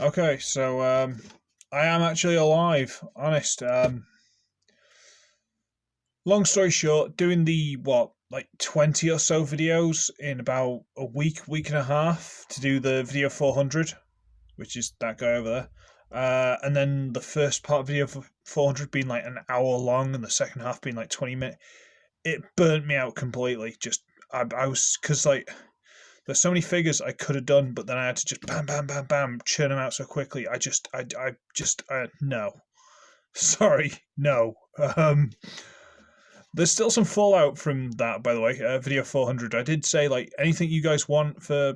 Okay, so I am actually alive. Honest. Long story short, doing the what, like 20 or so videos in about a week and a half to do the video 400, which is that guy over there. And then the first part of video 400 being like an hour long, and the second half being like 20 minutes. It burnt me out completely. Just I was because like there's so many figures I could have done, but then I had to just bam, bam, bam, bam, churn them out so quickly. No. Sorry, no. There's still some fallout from that, by the way. Video 400. I did say like anything you guys want for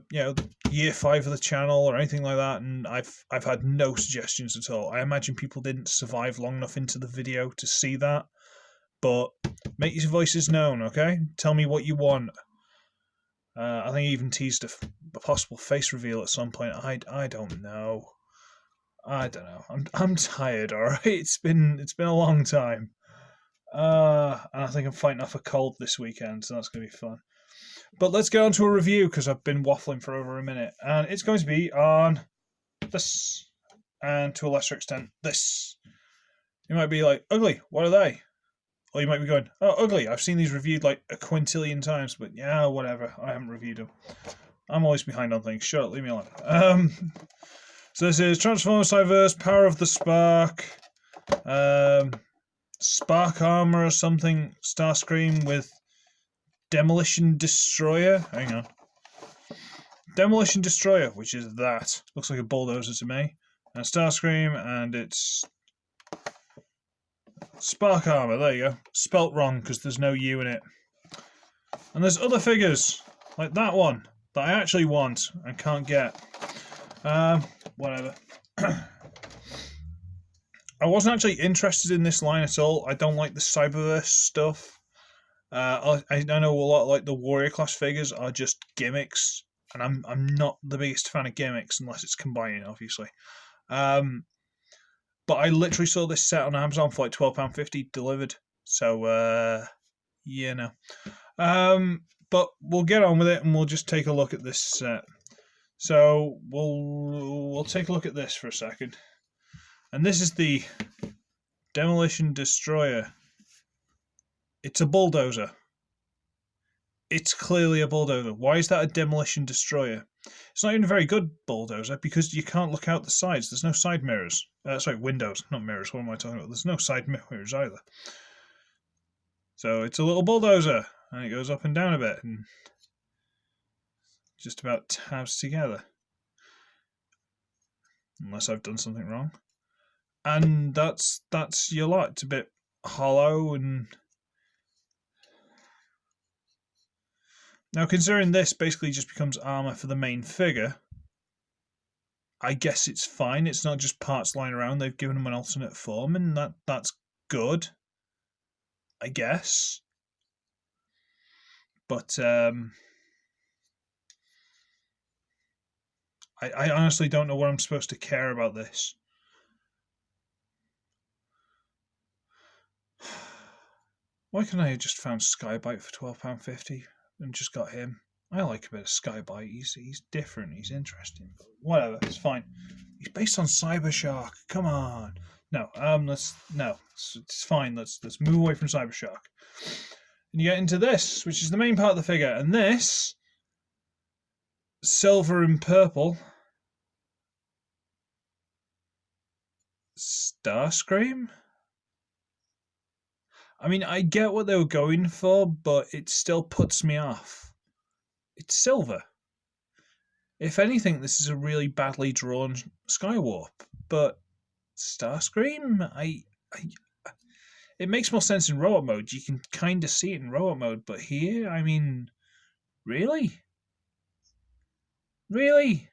year 5 of the channel or anything like that, and I've had no suggestions at all. I imagine people didn't survive long enough into the video to see that, but make your voices known, okay? Tell me what you want. I think he even teased a possible face reveal at some point. I don't know. I don't know. I'm tired. All right. It's been a long time. And I think I'm fighting off a cold this weekend, so that's going to be fun. But let's get on to a review because I've been waffling for over a minute, and it's going to be on this, and to a lesser extent this. You might be like, ugly. What are they? Or you might be going, oh, ugly. I've seen these reviewed like a quintillion times, but yeah, whatever. I haven't reviewed them. I'm always behind on things. Shut up, leave me alone. So this is Transformers Cyberverse, Power of the Spark, Spark Armour or something, Starscream with Demolition Destroyer. Hang on. Demolition Destroyer, which is that. Looks like a bulldozer to me. And Starscream, and it's Spark Armour. There you go. Spelt wrong because there's no U in it. And there's other figures, like that one, that I actually want and can't get. Whatever. I wasn't actually interested in this line at all. I don't like the Cyberverse stuff. I know a lot like the Warrior class figures are just gimmicks, and I'm not the biggest fan of gimmicks unless it's combining, obviously. But I literally saw this set on Amazon for like £12.50 delivered. So yeah, no. But we'll get on with it and we'll just take a look at this set. So we'll take a look at this for a second. And this is the Demolition Destroyer. It's a bulldozer. It's clearly a bulldozer. Why is that a Demolition Destroyer? It's not even a very good bulldozer because you can't look out the sides. There's no side mirrors. Sorry, windows, not mirrors. What am I talking about? There's no side mirrors either. So it's a little bulldozer, and it goes up and down a bit, and just about tabs together. Unless I've done something wrong. And that's your lot. It's a bit hollow and... Now, considering this basically just becomes armour for the main figure, I guess it's fine. It's not just parts lying around. They've given them an alternate form, and that's good, I guess. But I honestly don't know what I'm supposed to care about this. Why can't I have just found Skybite for £12.50 and just got him? I like a bit of Skybite. He's different. He's interesting. But whatever. It's fine. He's based on Cybershark. Come on. No. It's fine. Let's move away from Cybershark. And you get into this, which is the main part of the figure, and this silver and purple Starscream. I mean, I get what they were going for, but it still puts me off. It's silver. If anything, this is a really badly drawn Skywarp. But Starscream, it makes more sense in robot mode. You can kind of see it in robot mode, but here, I mean, really? Really?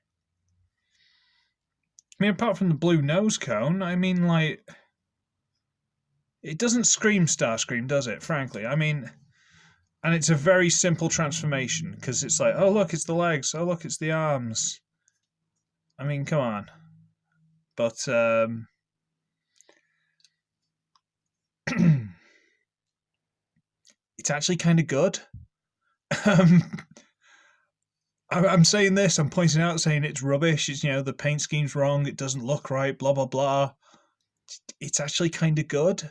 I mean, apart from the blue nose cone, I mean, like... It doesn't scream Starscream, does it, frankly? I mean, and it's a very simple transformation, because it's like, oh, look, it's the legs. Oh, look, it's the arms. I mean, come on. But, it's actually kind of good. I'm saying this, I'm pointing out, saying it's rubbish. It's, the paint scheme's wrong. It doesn't look right. Blah blah blah. It's actually kind of good.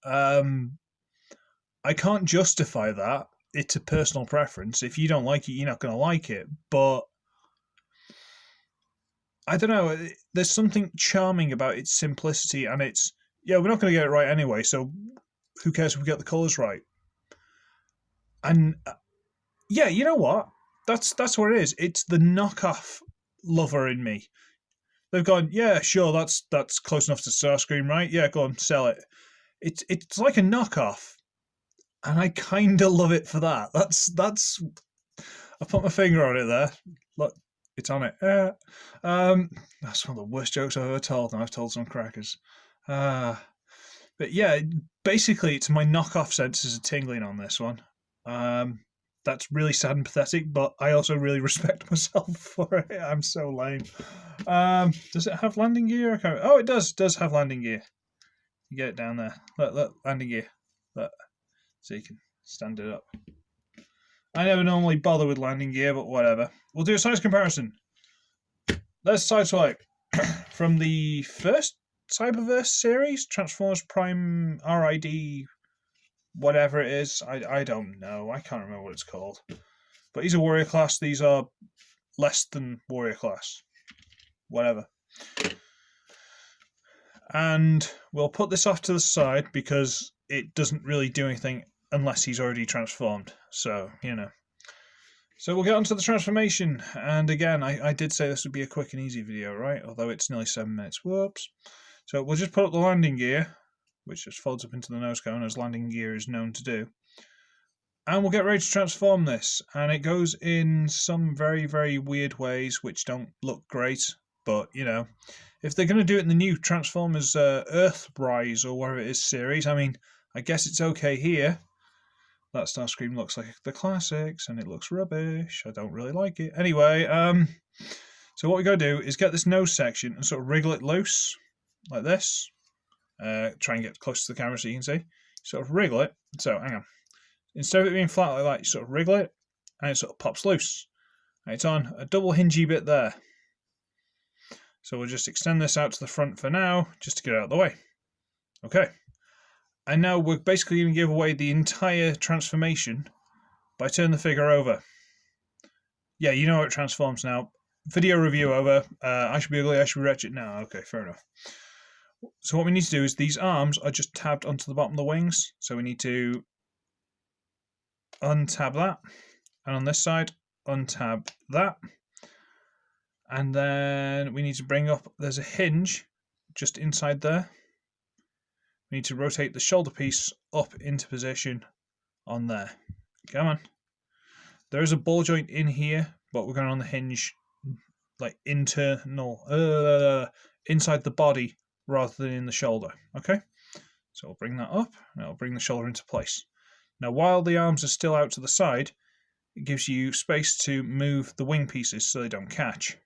I can't justify that. It's a personal preference. If you don't like it, you're not going to like it. But I don't know. There's something charming about its simplicity, and it's we're not going to get it right anyway. So who cares if we get the colours right? And you know what? That's what it is. It's the knockoff lover in me. They've gone, yeah, sure, that's close enough to Starscream, right? Yeah, go on, sell it. It's like a knockoff, and I kind of love it for that. That's I put my finger on it there. Look, it's on it. That's one of the worst jokes I've ever told, and I've told some crackers. But yeah, basically, it's my knockoff senses are tingling on this one. That's really sad and pathetic, but I also really respect myself for it. I'm so lame. Does it have landing gear? Oh, it does. It does have landing gear. You get it down there. Look, landing gear. Look, so you can stand it up. I never normally bother with landing gear, but whatever. We'll do a size comparison. Let's sideswipe from the first Cyberverse series, Transformers Prime RID, whatever it is. I don't know. I can't remember what it's called. But he's a warrior class. These are less than warrior class. Whatever. And we'll put this off to the side because it doesn't really do anything unless he's already transformed. So, So we'll get on to the transformation. And again, I did say this would be a quick and easy video, right? Although it's nearly 7 minutes. Whoops. So we'll just put up the landing gear, which just folds up into the nose cone, as landing gear is known to do. And we'll get ready to transform this. And it goes in some very, very weird ways, which don't look great. But, if they're going to do it in the new Transformers Earthrise or whatever it is series, I mean, I guess it's okay here. That Starscream looks like the classics, and it looks rubbish. I don't really like it. Anyway, so what we got to do is get this nose section and sort of wriggle it loose, like this. Try and get close to the camera so you can see. Sort of wriggle it. So, hang on. Instead of it being flat like that, you sort of wriggle it, and it sort of pops loose. And it's on a double hingy bit there. So we'll just extend this out to the front for now, just to get it out of the way. Okay. And now we're basically going to give away the entire transformation by turning the figure over. Yeah, you know how it transforms now. Video review over. I should be ugly, I should be wretched. No, okay, fair enough. So what we need to do is these arms are just tabbed onto the bottom of the wings. So we need to untab that. And on this side, untab that. And then we need to bring up, there's a hinge just inside there. We need to rotate the shoulder piece up into position on there. Come on. There is a ball joint in here, but we're going on the hinge, like internal, inside the body rather than in the shoulder. Okay? So we'll bring that up, and it'll bring the shoulder into place. Now, while the arms are still out to the side, it gives you space to move the wing pieces so they don't catch.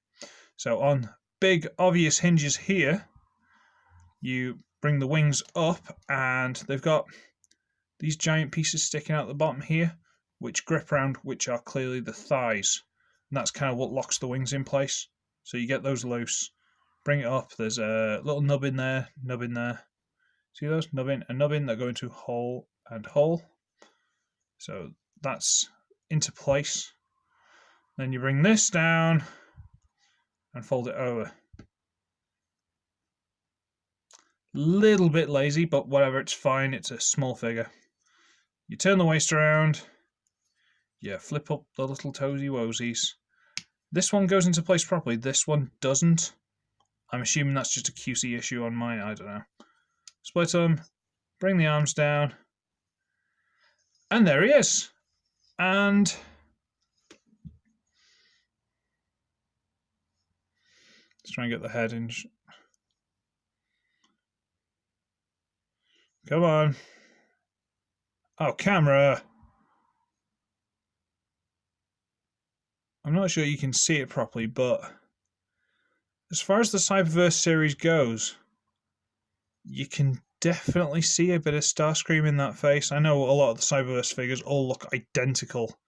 So on big, obvious hinges here, you bring the wings up, and they've got these giant pieces sticking out the bottom here, which grip around, which are clearly the thighs. And that's kind of what locks the wings in place. So you get those loose, bring it up. There's a little nub in there. See those? Nub in and nub in that go into hole and hole. So that's into place. Then you bring this down and fold it over. Little bit lazy, but whatever, it's fine. It's a small figure. You turn the waist around. You flip up the little toesy woesies. This one goes into place properly. This one doesn't. I'm assuming that's just a QC issue on mine. I don't know. Split them. Bring the arms down. And there he is. And let's try and get the head in. Come on. Oh, camera. I'm not sure you can see it properly, but as far as the Cyberverse series goes, you can definitely see a bit of Starscream in that face. I know a lot of the Cyberverse figures all look identical,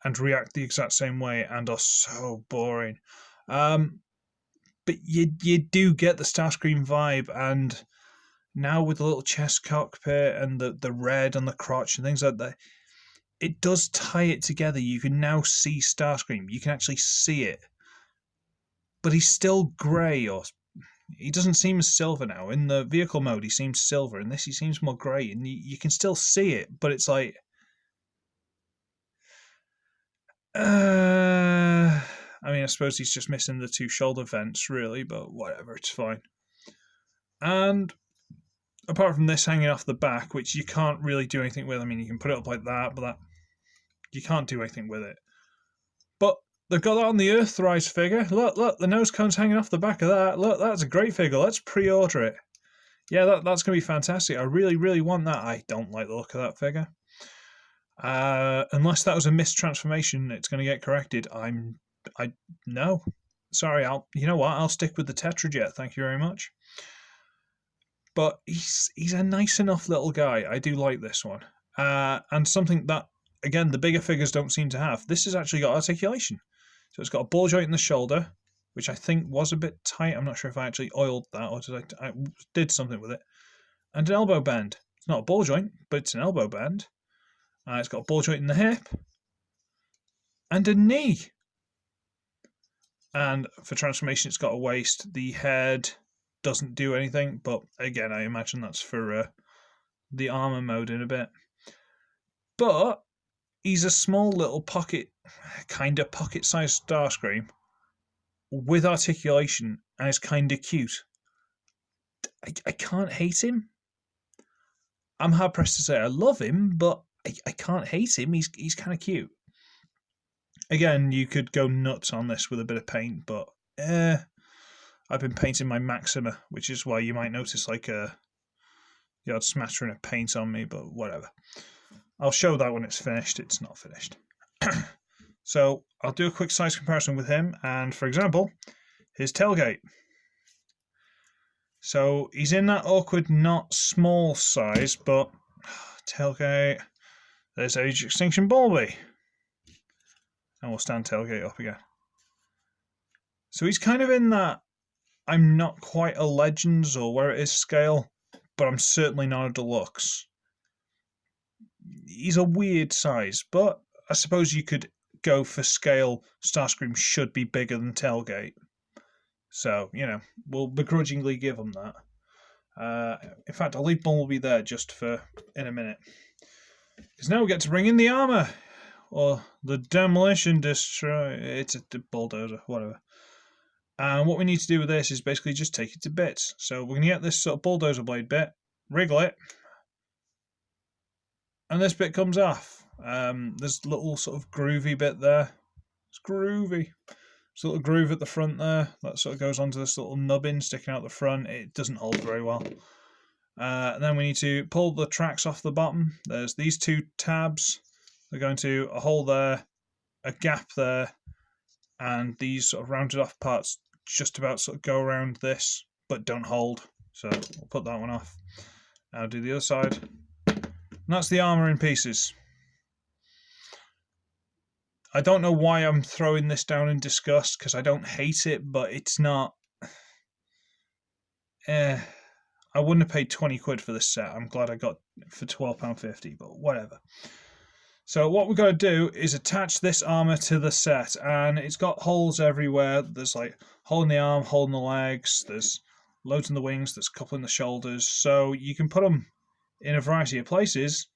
and react the exact same way and are so boring. But you do get the Starscream vibe, and now with the little chest cockpit and the red on the crotch and things like that, it does tie it together. You can now see Starscream. You can actually see it. But he's still grey, or he doesn't seem as silver now. In the vehicle mode, he seems silver. In this, he seems more grey, and you can still see it, but it's like... I mean, I suppose he's just missing the 2 shoulder vents, really, but whatever, it's fine. And apart from this hanging off the back, which you can't really do anything with. I mean, you can put it up like that, but that you can't do anything with it. But they've got that on the Earthrise figure. Look, the nose cone's hanging off the back of that. Look, that's a great figure. Let's pre-order it. Yeah, that's going to be fantastic. I really, really want that. I don't like the look of that figure. Unless that was a mistransformation, it's going to get corrected. No. Sorry, you know what? I'll stick with the Tetrajet. Thank you very much. But he's a nice enough little guy. I do like this one. And something that, again, the bigger figures don't seem to have. This has actually got articulation. So it's got a ball joint in the shoulder, which I think was a bit tight. I'm not sure if I actually oiled that or I did something with it. And an elbow bend. It's not a ball joint, but it's an elbow bend. It's got a ball joint in the hip. And a knee. And for transformation, it's got a waist. The head doesn't do anything, but again, I imagine that's for the armor mode in a bit. But he's a small little kind of pocket-sized Starscream with articulation, and is kind of cute. I can't hate him. I'm hard pressed to say I love him, but I can't hate him. He's kind of cute. Again, you could go nuts on this with a bit of paint, but I've been painting my Maxima, which is why you might notice like the odd smattering of paint on me, but whatever. I'll show that when it's finished. It's not finished. So I'll do a quick size comparison with him, and for example, his tailgate. So he's in that awkward, not small size, but tailgate. There's Age Extinction Balby. And we'll stand tailgate up again. So he's kind of in that I'm not quite a Legends or where it is scale, but I'm certainly not a Deluxe. He's a weird size, but I suppose you could go for scale. Starscream should be bigger than tailgate. So, we'll begrudgingly give him that. In fact, I'll leave Bumblebee there just for in a minute. Because now we get to bring in the armor. Or the Demolition Destroy. It's a bulldozer, whatever. And what we need to do with this is basically just take it to bits. So we're going to get this sort of bulldozer blade bit, wriggle it, and this bit comes off. There's a little sort of groovy bit there. It's groovy. There's a little groove at the front there. That sort of goes onto this little nubbin sticking out the front. It doesn't hold very well. And then we need to pull the tracks off the bottom. There's these 2 tabs. They're going to a hole there, a gap there, and these sort of rounded off parts just about sort of go around this, but don't hold. So we'll put that one off. I'll do the other side. And that's the armor in pieces. I don't know why I'm throwing this down in disgust, because I don't hate it, but it's not... I wouldn't have paid 20 quid for this set. I'm glad I got it for £12.50, but whatever. So what we've got to do is attach this armor to the set, and it's got holes everywhere. There's like hole in the arm, hole in the legs, there's loads in the wings, there's a couple in the shoulders. So you can put them in a variety of places,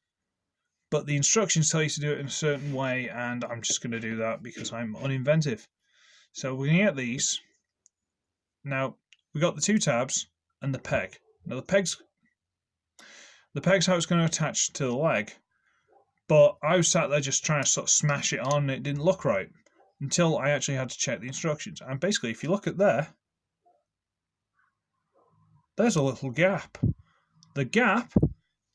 but the instructions tell you to do it in a certain way, and I'm just going to do that because I'm uninventive. So we're going to get these. Now, we've got the 2 tabs and the peg. Now the peg's how it's going to attach to the leg. But I was sat there just trying to sort of smash it on, and it didn't look right until I actually had to check the instructions. And basically, if you look at there's a little gap. The gap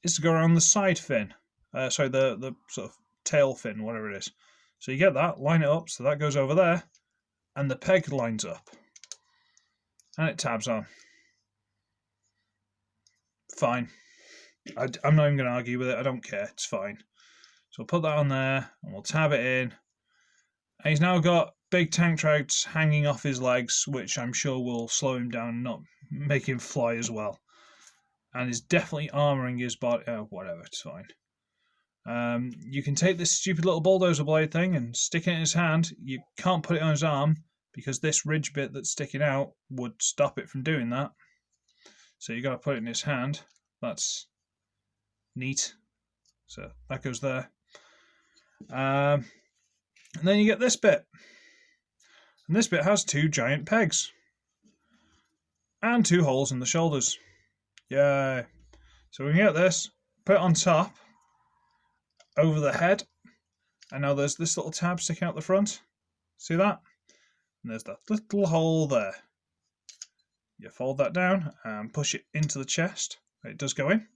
is to go around the side fin. The sort of tail fin, whatever it is. So you get that, line it up, so that goes over there, and the peg lines up. And it tabs on. Fine. I'm not even going to argue with it. I don't care. It's fine. So we'll put that on there, and we'll tab it in. And he's now got big tank treads hanging off his legs, which I'm sure will slow him down and not make him fly as well. And is definitely armouring his body. Whatever, it's fine. You can take this stupid little bulldozer blade thing and stick it in his hand. You can't put it on his arm because this ridge bit that's sticking out would stop it from doing that. So you got to put it in his hand. That's neat. So that goes there. And then you get this bit. And this bit has 2 giant pegs. And 2 holes in the shoulders. Yay. So we can get this, put it on top, over the head. And now there's this little tab sticking out the front. See that? And there's that little hole there. You fold that down and push it into the chest. It does go in.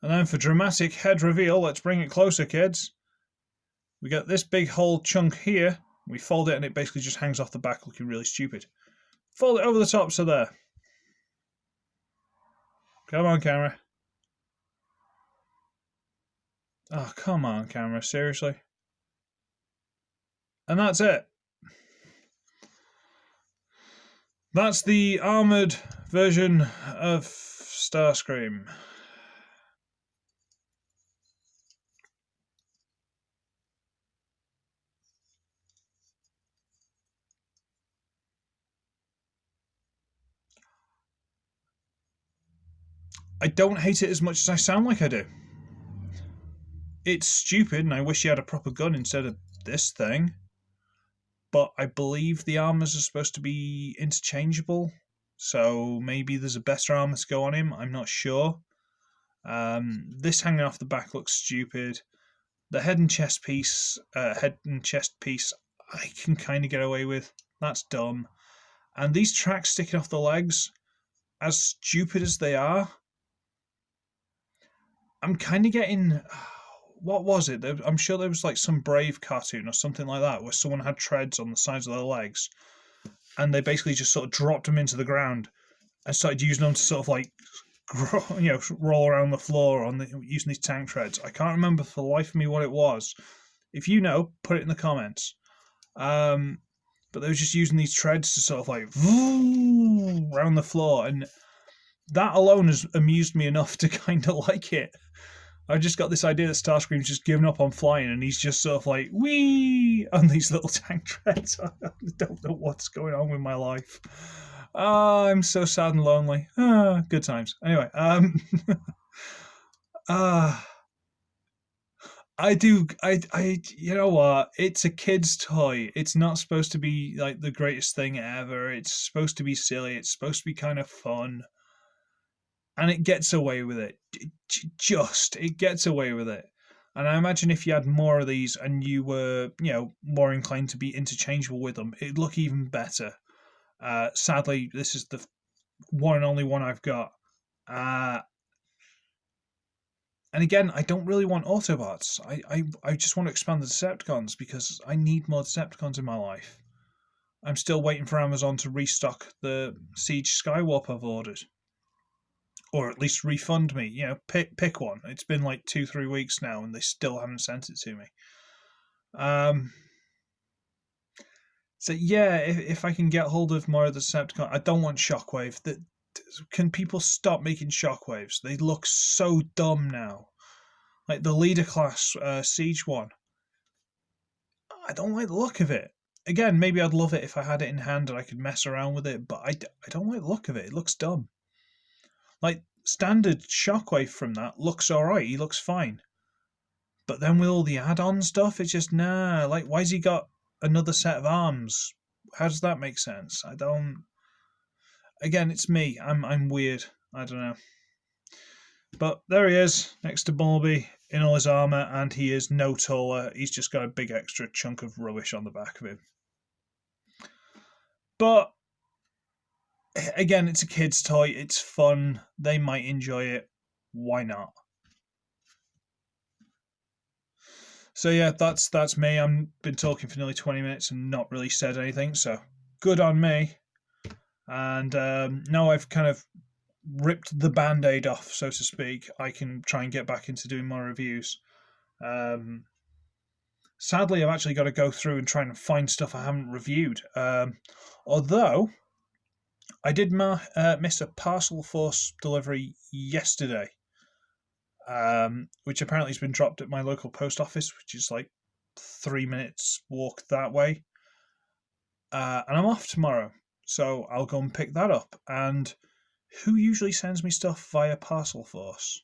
And then for dramatic head reveal, let's bring it closer, kids. We get this big hole chunk here. We fold it and it basically just hangs off the back looking really stupid. Fold it over the top, so there. Come on, camera. Oh, come on, camera. Seriously? And that's it. That's the armoured version of Starscream. I don't hate it as much as I sound like I do. It's stupid, and I wish he had a proper gun instead of this thing. But I believe the armours are supposed to be interchangeable, so maybe there's a better armour to go on him. I'm not sure. This hanging off the back looks stupid. The head and chest piece, I can kind of get away with. That's dumb. And these tracks sticking off the legs, as stupid as they are, I'm kind of getting... What was it? I'm sure there was like some Brave cartoon or something like that where someone had treads on the sides of their legs and they basically just sort of dropped them into the ground and started using them to sort of like, roll around the floor using these tank treads. I can't remember for the life of me what it was. If you know, put it in the comments. But they were just using these treads to sort of like around the floor, and that alone has amused me enough to kind of like it. I just got this idea that Starscream's just given up on flying and he's just sort of like, whee, on these little tank treads. I don't know what's going on with my life. I'm so sad and lonely. Good times. Anyway, you know what? It's a kid's toy. It's not supposed to be like the greatest thing ever. It's supposed to be silly. It's supposed to be kind of fun. And it gets away with it. It gets away with it. And I imagine if you had more of these and you were, more inclined to be interchangeable with them, it'd look even better. Sadly, this is the one and only one I've got. And again, I don't really want Autobots. I just want to expand the Decepticons because I need more Decepticons in my life. I'm still waiting for Amazon to restock the Siege Skywarp I've ordered. Or at least refund me. Pick one. It's been like 2-3 weeks now and they still haven't sent it to me. So yeah, if I can get hold of more of the Decepticon, I don't want Shockwave. Can people stop making Shockwaves? They look so dumb now. Like the leader class Siege one. I don't like the look of it. Again, maybe I'd love it if I had it in hand and I could mess around with it, but I don't like the look of it. It looks dumb. Like, standard Shockwave from that looks alright, he looks fine. But then with all the add-on stuff, it's just, nah, like, why's he got another set of arms? How does that make sense? I don't... Again, it's me, I'm weird, I don't know. But there he is, next to Bumblebee, in all his armour, and he is no taller, he's just got a big extra chunk of rubbish on the back of him. But... again, it's a kid's toy. It's fun. They might enjoy it. Why not? So yeah, that's me. I've been talking for nearly 20 minutes and not really said anything. So good on me. And now I've kind of ripped the band-aid off, so to speak. I can try and get back into doing more reviews. Sadly, I've actually got to go through and try and find stuff I haven't reviewed. Although I did miss a parcel force delivery yesterday, which apparently has been dropped at my local post office, which is like 3 minutes walk that way. And I'm off tomorrow, so I'll go and pick that up. And who usually sends me stuff via parcel force?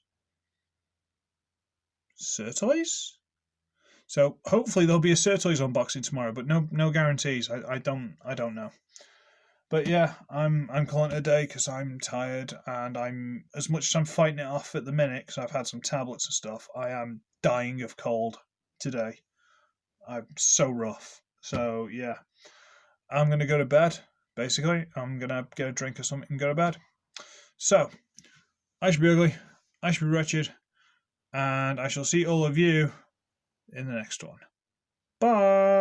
Surtoys? So hopefully there'll be a Surtoys unboxing tomorrow, but no guarantees. I don't know. But yeah, I'm calling it a day because I'm tired, and I'm, as much as I'm fighting it off at the minute because I've had some tablets and stuff, I am dying of cold today. I'm so rough. So yeah, I'm gonna go to bed. Basically, I'm gonna get a drink or something and go to bed. So I should be ugly. I should be wretched, and I shall see all of you in the next one. Bye.